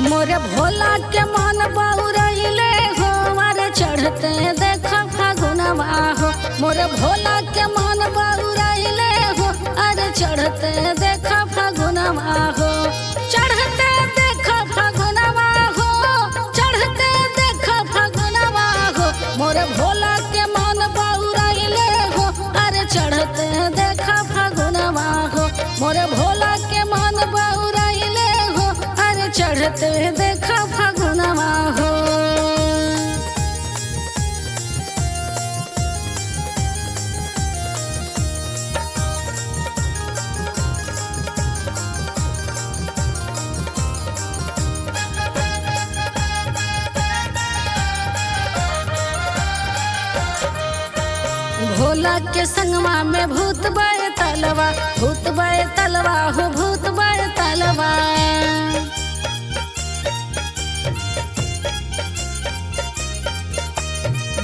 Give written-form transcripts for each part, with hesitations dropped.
मोरे भोला के मन बउरइले हो, अरे चढ़ते देखा फागुनवा हो। मोरे भोला के मन बउरइले हो, अरे चढ़ते देखा फागुनवा हो। चढ़ते देखा फागुनवा हो, चढ़ते देखा फागुनवा हो। मोरे भोला के मन बउरइले हो, अरे चढ़ते देखा फागुनवा हो। मोरे भोला के मन बउरइले हो, अरे चढ़ते देखा फागुनवा हो। भोला के संगवा में भूत बाय तलवा, भूत बाय तलवा हो, भूत बाय तलवा।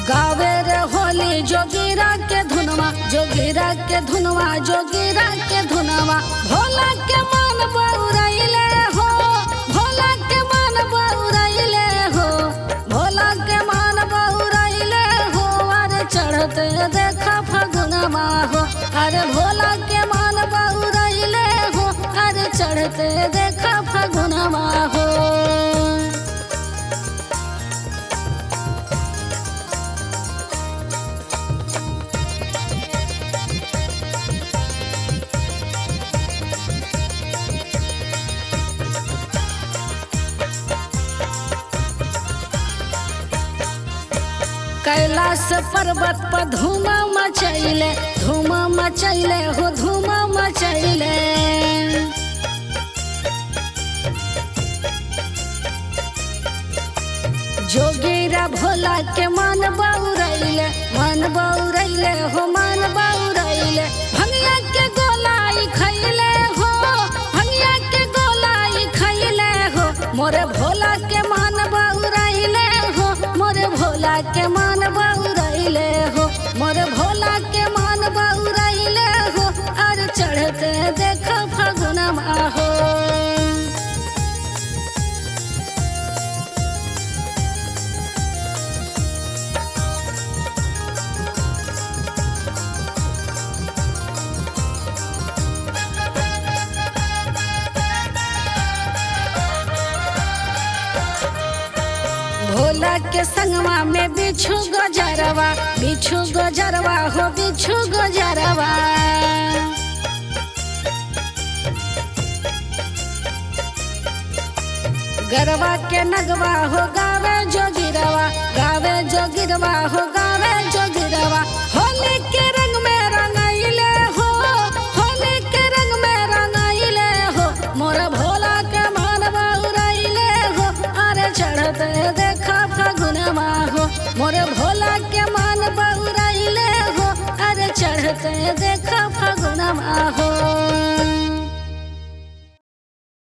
गावे रे होली जोगिरा के धुनवा, जोगिरा के धुनवा, जोगिरा के धुनवा। भोला के मन बउरइले हो, भोला के मन बउरइले हो, भोला के मन बउरइले हो। अरे चढ़ते देखा फागुनवा हो, अरे भोला के मन बउरइले हो, अरे चढ़ते देखा फागुनवा हो। कैलाश पर्वत पर धूम मचैले, धूम मचैले हो, धूम मचैले। जोगिरा भोला के मन बउरइले, मन बउरइले हो, मन बउरइले। भंगिया के गोलाई खइले हो, भंगिया के गोलाई खइले हो। मोरे भोला के मन बउरइले हो, मोरे भोला के मन बउरइले हो, मोरे भोला के मन बउरइले हो। अरे चढ़ते देखा फागुनवा हो। भोला के संगवा में बिच्छू गजरवा, बिच्छू गजरवा हो, बिच्छू गजरवा। गरवा के नगवा हो, गावे जोगिरवा, गावे जोगिरवा हो, गावे जोगिरवा। होली के रंग में रंगइले हो, होली के रंग में रंगइले हो। मोरा भोला के मन बउरइले हो, अरे चढ़ते देखा फागुनवा हो। मोरे भोला के मन बउरइले हो, अरे चढ़ते देखा फागुनवा हो।